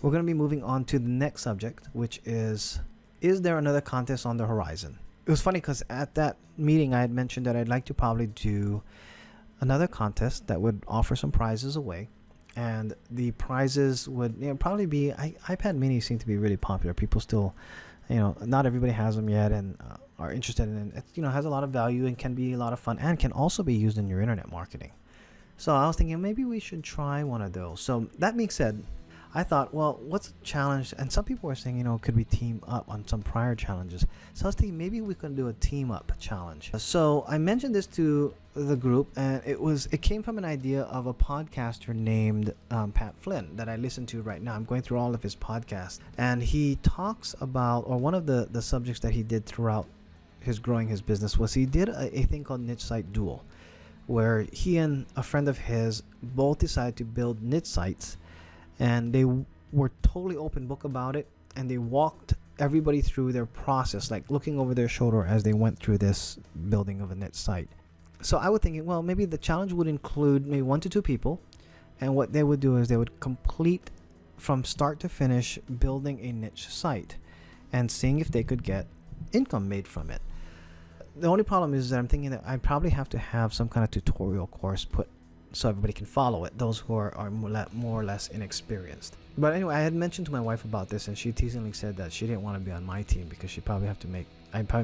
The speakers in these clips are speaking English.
we're going to be moving on to the next subject, which is there another contest on the horizon? It was funny because at that meeting I had mentioned that I'd like to probably do another contest that would offer some prizes away, and the prizes would probably be iPad mini seem to be really popular. People still, not everybody has them yet, and are interested in it. Has a lot of value and can be a lot of fun, and can also be used in your internet marketing. So I was thinking maybe we should try one of those. So that being said, I thought, well, what's a challenge? And some people were saying, could we team up on some prior challenges? So I was thinking maybe we could do a team up challenge. So I mentioned this to the group, and it came from an idea of a podcaster named Pat Flynn that I listen to right now. I'm going through all of his podcasts, and he talks about, or one of the subjects that he did throughout his growing his business was he did a thing called Niche Site Duel, where he and a friend of his both decided to build niche sites. And they were totally open book about it, and they walked everybody through their process, like looking over their shoulder as they went through this building of a niche site. So I was thinking, well, maybe the challenge would include maybe 1 to 2 people, and what they would do is they would complete from start to finish building a niche site and seeing if they could get income made from it. The only problem is that I'm thinking that I probably have to have some kind of tutorial course put so everybody can follow it, those who are more or less inexperienced. But anyway, I had mentioned to my wife about this, and she teasingly said that she didn't want to be on my team because I'd probably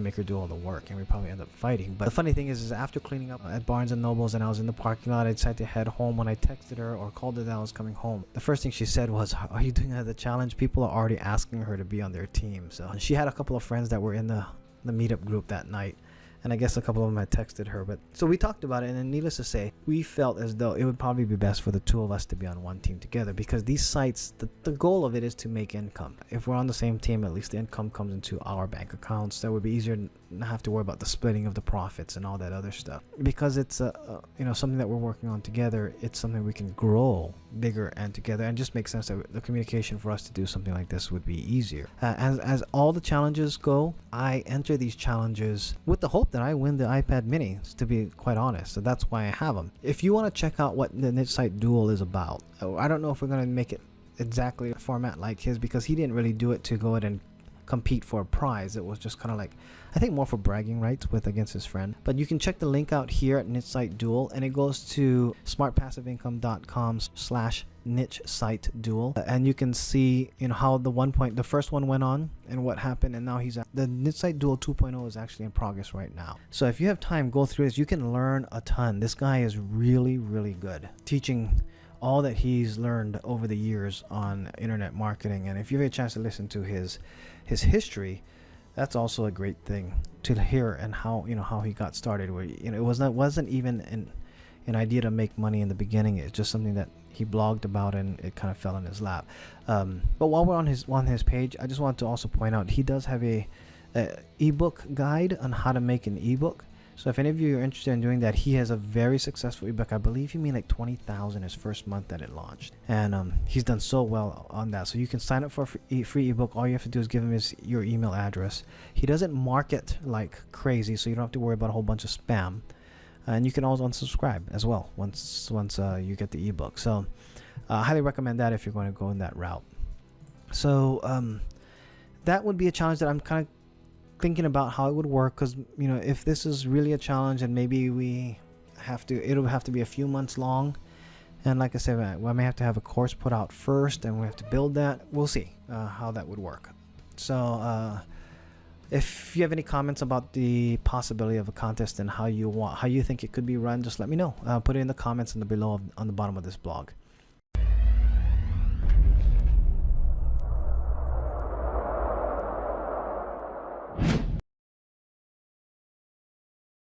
make her do all the work, and we'd probably end up fighting. But the funny thing is after cleaning up at Barnes and Nobles and I was in the parking lot, I decided to head home. When I texted her or called her that I was coming home, the first thing she said was, "Are you doing another challenge?" People are already asking her to be on their team. So she had a couple of friends that were in the Meetup group that night, and I guess a couple of them had texted her. But so we talked about it, and then needless to say, we felt as though it would probably be best for the two of us to be on one team together, because these sites, the goal of it is to make income. If we're on the same team, at least the income comes into our bank accounts. That would be easier to not have to worry about the splitting of the profits and all that other stuff. Because it's something that we're working on together, it's something we can grow bigger and together, and just makes sense that the communication for us to do something like this would be easier. As all the challenges go, I enter these challenges with the hope that I win the iPad mini, to be quite honest. So that's why I have them. If you want to check out what the Niche Site Duel is about, I don't know if we're going to make it exactly a format like his, because he didn't really do it to go ahead and compete for a prize. It was just kind of like, I think, more for bragging rights against his friend. But you can check the link out here at Niche Site Duel, and it goes to smartpassiveincome.com/niche site duel, and you can see how the first one went on and what happened, and now the Niche Site Duel 2.0 is actually in progress right now. So if you have time, go through this. You can learn a ton. This guy is really, really good teaching all that he's learned over the years on internet marketing. And if you have a chance to listen to his history, that's also a great thing to hear, and how he got started. Where it wasn't even an idea to make money in the beginning. It's just something that he blogged about, and it kind of fell in his lap. But while we're on his page, I just want to also point out he does have a ebook guide on how to make an ebook. So if any of you are interested in doing that, he has a very successful ebook. I believe he made like 20,000 his first month that it launched, and he's done so well on that. So you can sign up for a free ebook. All you have to do is give him your email address. He doesn't market like crazy, so you don't have to worry about a whole bunch of spam. And you can also unsubscribe as well once you get the ebook. So I highly recommend that if you're going to go in that route. So that would be a challenge that I'm kind of thinking about how it would work, because if this is really a challenge, and maybe it'll have to be a few months long, and like I said, I may have to have a course put out first, and we have to build that. We'll see how that would work. So if you have any comments about the possibility of a contest and how you think it could be run, just let me know. Put it in the comments below on the bottom of this blog.